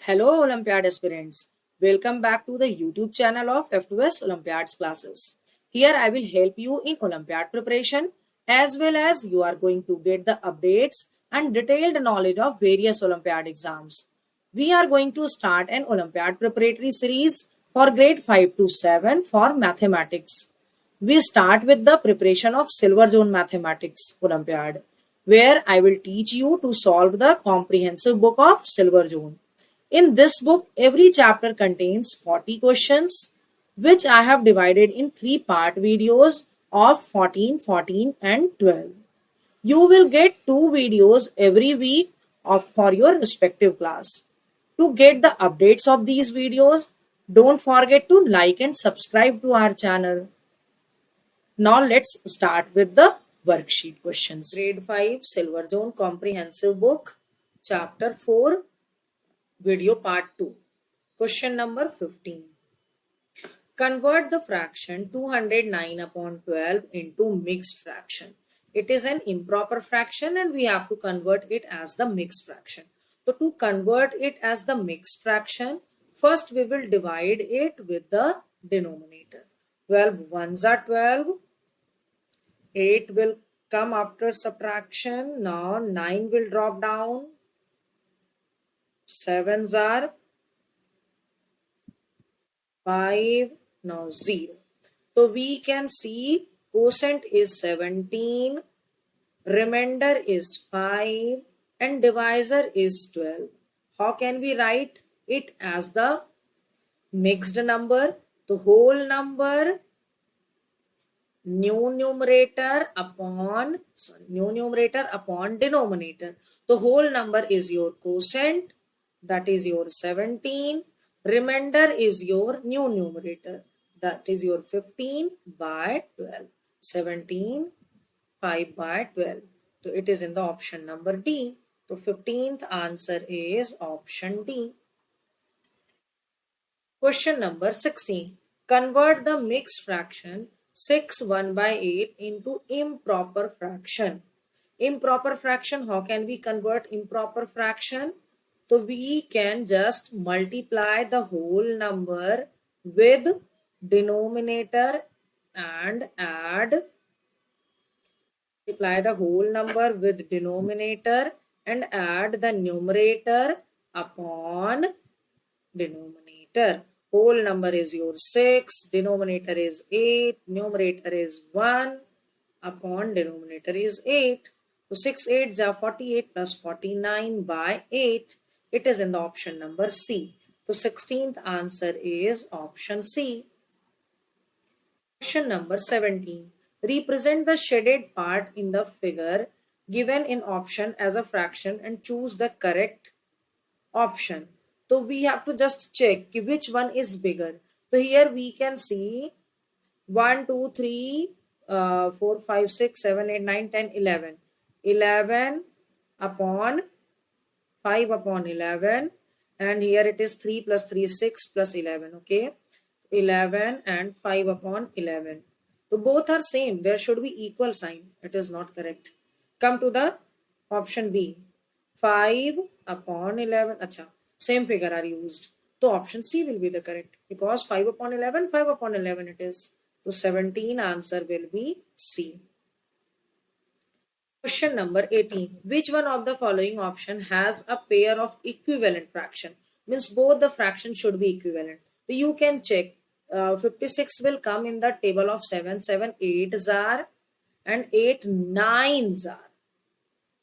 Hello Olympiad aspirants. Welcome back to the YouTube channel of F2S Olympiads classes. Here I will help you in Olympiad preparation as well as you are going to get the updates and detailed knowledge of various Olympiad exams. We are going to start an Olympiad preparatory series for grade 5 to 7 for mathematics. We start with the preparation of Silver Zone Mathematics Olympiad, where I will teach you to solve the comprehensive book of Silver Zone. In this book, every chapter contains 40 questions, which I have divided in three-part videos of 14, 14 and 12. You will get two videos every week for your respective class. To get the updates of these videos, don't forget to like and subscribe to our channel. Now let's start with the worksheet questions. Grade 5 Silver Zone Comprehensive Book, Chapter 4, Video Part 2. Question number 15. Convert the fraction 209 upon 12 into mixed fraction. It is an improper fraction and we have to convert it as the mixed fraction. So to convert it as the mixed fraction, first we will divide it with the denominator. 12 ones are 12. 8 will come after subtraction. Now 9 will drop down. 7s are 5, now 0. So we can see quotient is 17, remainder is 5 and divisor is 12. How can we write it as the mixed number? The whole number new numerator upon denominator. The whole number is your quotient, that is your 17. Remainder is your new numerator, that is your 15 by 12. 17, 5 by 12. So it is in the option number D. So 15th answer is option D. Question number 16. Convert the mixed fraction 6 1 by 8 into improper fraction. Improper fraction, how can we convert improper fraction? So we can just multiply the whole number with denominator and add. Multiply the whole number with denominator and add the numerator upon denominator. Whole number is your 6, denominator is 8, numerator is 1, upon denominator is 8. So 6 8s are 48 plus 49 by 8. It is in the option number C. So 16th answer is option C. Question number 17. Represent the shaded part in the figure given in option as a fraction and choose the correct option. So we have to just check which one is bigger. So here we can see 1, 2, 3, 4, 5, 6, 7, 8, 9, 10, 11. 11 upon 5 upon 11. And here it is 3 plus 3 is 6 plus 11. Okay. 11 and 5 upon 11. So both are same. There should be equal sign. It is not correct. Come to the option B. 5 upon 11. Acha, same figure are used. So option C will be the correct because 5 upon 11, 5 upon 11 it is. So 17 answer will be C. Question number 18. Which one of the following option has a pair of equivalent fraction? Means both the fractions should be equivalent. So you can check. 56 will come in the table of 7. 7 8s are and 8 9s are.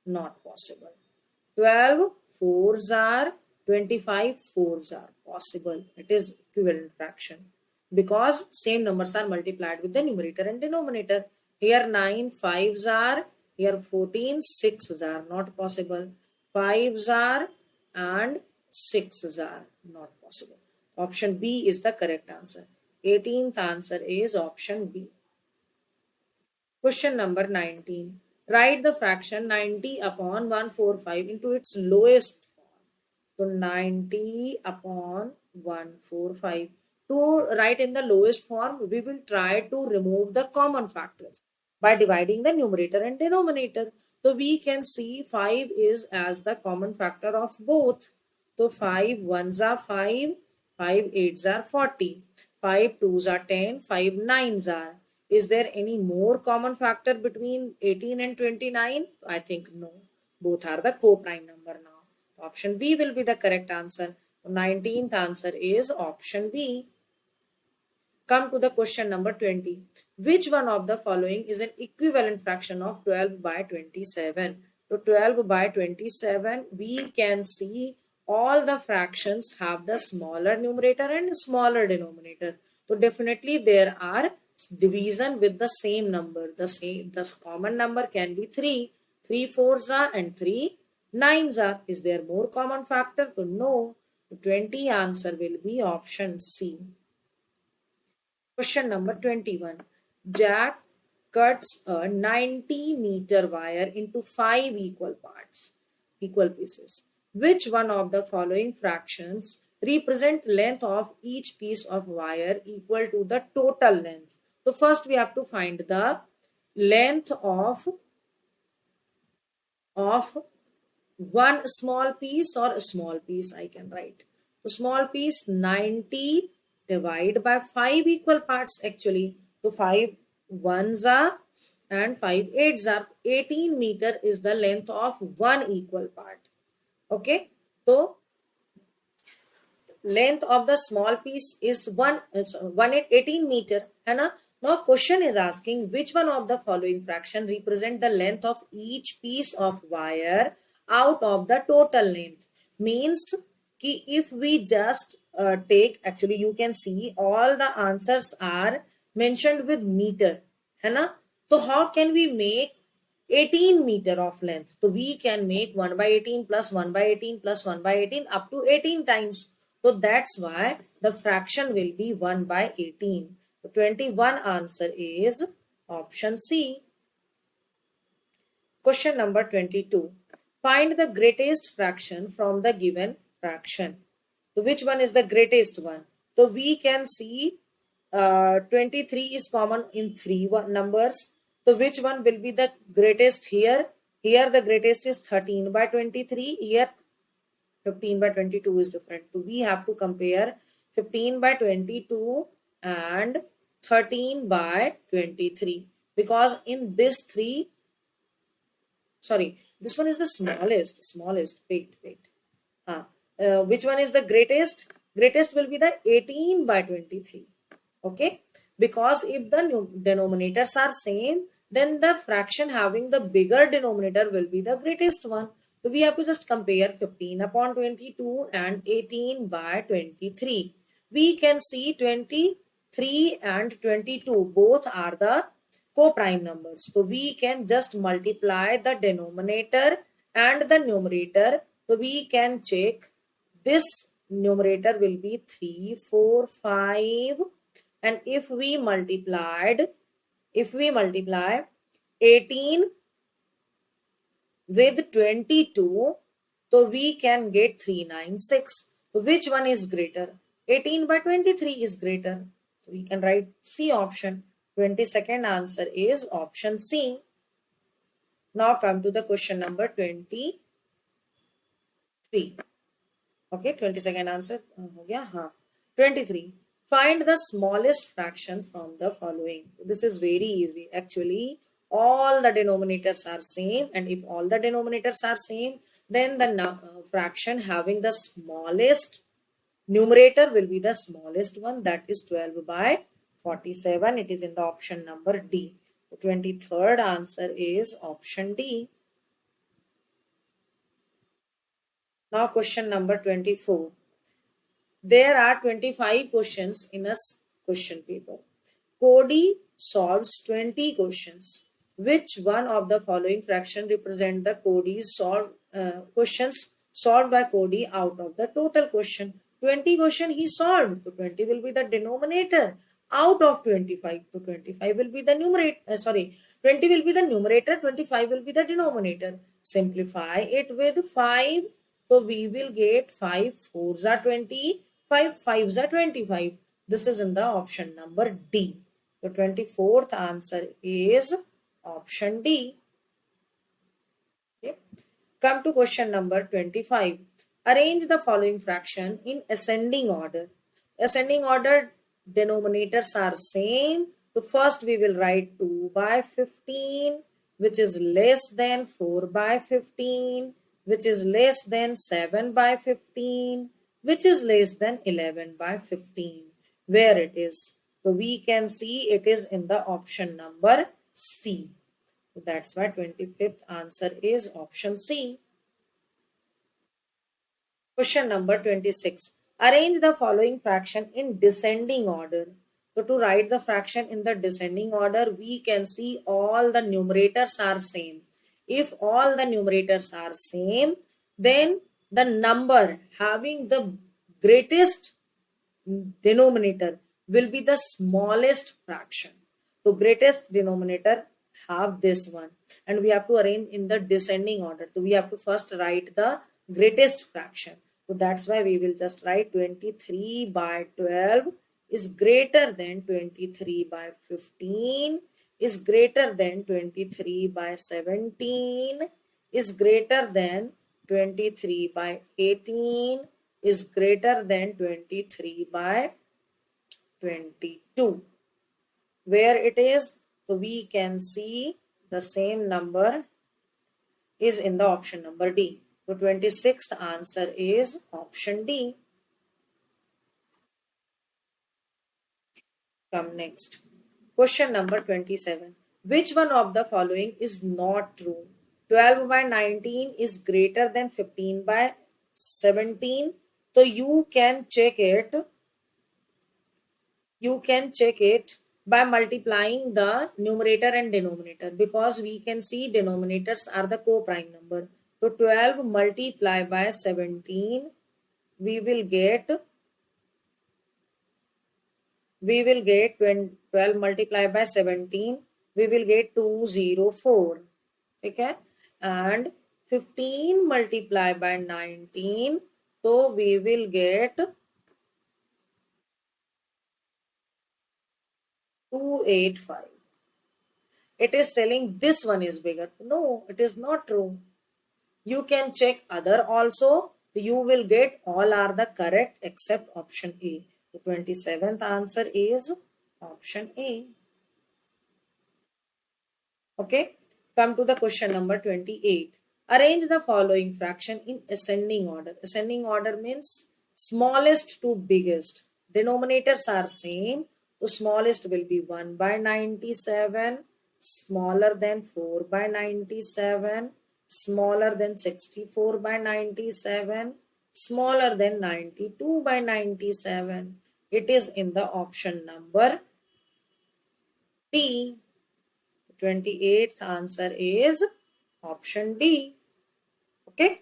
Not possible. 12 4s are, 25 4s are possible. It is equivalent fraction because same numbers are multiplied with the numerator and denominator. Here 9 5s are, here 14 6s are. Not possible. 5s are and 6s are. Not possible. Option B is the correct answer. 18th answer is option B. Question number 19. Write the fraction 90 upon 145 into its lowest form. So 90 upon 145. To write in the lowest form, we will try to remove the common factors by dividing the numerator and denominator. So we can see 5 is as the common factor of both. तो 5 ones are 5, 5 eights are 40, 5 twos are 10, 5 nines are. Is there any more common factor between 18 and 29? I think no. Both are the co-prime number now. Option B will be the correct answer. 19th answer is option B. Come to the question number 20. Which one of the following is an equivalent fraction of 12 by 27? So 12 by 27, we can see all the fractions have the smaller numerator and smaller denominator. So definitely there are division with the same number. The common number can be 3. 3 fours are and 3 nines are. Is there more common factor? So no. The 20 answer will be option C. Question number 21. Jack cuts a 90-meter wire into 5 equal pieces. Which one of the following fractions represent length of each piece of wire equal to the total length? So first we have to find the length of one small piece or a small piece I can write. So small piece 90 divide by 5 equal parts actually. So 5 ones are and 5 eights are. 18 meter is the length of one equal part. Okay. So length of the small piece is 18 meter. है ना? Now question is asking which one of the following fraction represent the length of each piece of wire out of the total length. Means कि if we just take, actually you can see all the answers are mentioned with meter. है ना? So how can we make 18 meter of length? So we can make 1 by 18 plus 1 by 18 plus 1 by 18 up to 18 times. So that's why the fraction will be 1 by 18. The 21 answer is option C. Question number 22. Find the greatest fraction from the given fraction. So which one is the greatest one? So we can see 23 is common in three numbers. So which one will be the greatest here? Here the greatest is 13 by 23. Here 15 by 22 is different. So we have to compare 15 by 22 and 13 by 23. Because in this three, sorry, this one is the smallest. Wait. Which one is the greatest? Greatest will be the 18 by 23. Okay. Because if the denominators are same, then the fraction having the bigger denominator will be the greatest one. So we have to just compare 15 upon 22 and 18 by 23. We can see 23 and 22 both are the co-prime numbers. So we can just multiply the denominator and the numerator. So we can check this numerator will be 3, 4, 5. And if we multiply 18 with 22, so we can get 396. So which one is greater? 18 by 23 is greater. So we can write C option. 22nd answer is option C. Now come to the question number 23. Okay, 22nd answer. 23. Find the smallest fraction from the following. This is very easy. Actually, all the denominators are same, and if all the denominators are same, then the fraction having the smallest numerator will be the smallest one, that is 12 by 47. It is in the option number D. The 23rd answer is option D. Now question number 24. There are 25 questions in a question paper. Cody solves 20 questions. Which one of the following fraction represent the Cody's questions solved by Cody out of the total question? 20 question he solved. So 20 will be the denominator out of 25. So 25 will be the numerator. 20 will be the numerator. 25 will be the denominator. Simplify it with 5. So we will get 5 fours are 20. 5 fives are 25. This is in the option number D. The 24th answer is option D. Okay. Come to question number 25. Arrange the following fraction in ascending order. Ascending order denominators are same. So first we will write 2 by 15, which is less than 4 by 15, which is less than 7 by 15, which is less than 11 by 15. Where it is? So we can see it is in the option number C. So that's why 25th answer is option C. Question number 26. Arrange the following fraction in descending order. So to write the fraction in the descending order, we can see all the numerators are same. If all the numerators are same, then the number having the greatest denominator will be the smallest fraction. So greatest denominator have this one, and we have to arrange in the descending order. So we have to first write the greatest fraction. So that's why we will just write 23 by 12 is greater than 23 by 15 is greater than 23 by 17 is greater than 23 by 18 is greater than 23 by 22. Where it is? So we can see the same number is in the option number D. So 26th answer is option D. Come next. Question number 27. Which one of the following is not true? 12 by 19 is greater than 15 by 17. So you can check it. You can check it by multiplying the numerator and denominator, because we can see denominators are the co-prime number. So 12 multiplied by 17, we will get 12 multiplied by 17, we will get 204. Okay, and 15 multiplied by 19, so we will get 285. It is telling this one is bigger. No, it is not true. You can check other also. You will get all are the correct except option A. The 27th answer is option A. Okay. Come to the question number 28. Arrange the following fraction in ascending order. Ascending order means smallest to biggest. Denominators are same. The smallest will be 1 by 97, smaller than 4 by 97, smaller than 64 by 97, smaller than 92 by 97. It is in the option number D. 28th answer is option D. Okay.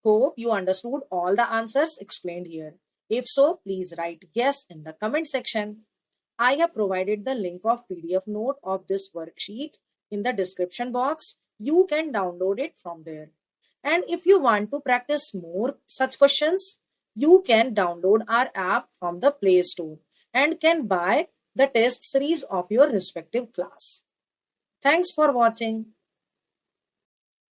Hope you understood all the answers explained here. If so, please write yes in the comment section. I have provided the link of PDF note of this worksheet in the description box. You can download it from there. And if you want to practice more such questions, you can download our app from the Play Store and can buy the test series of your respective class. Thanks for watching.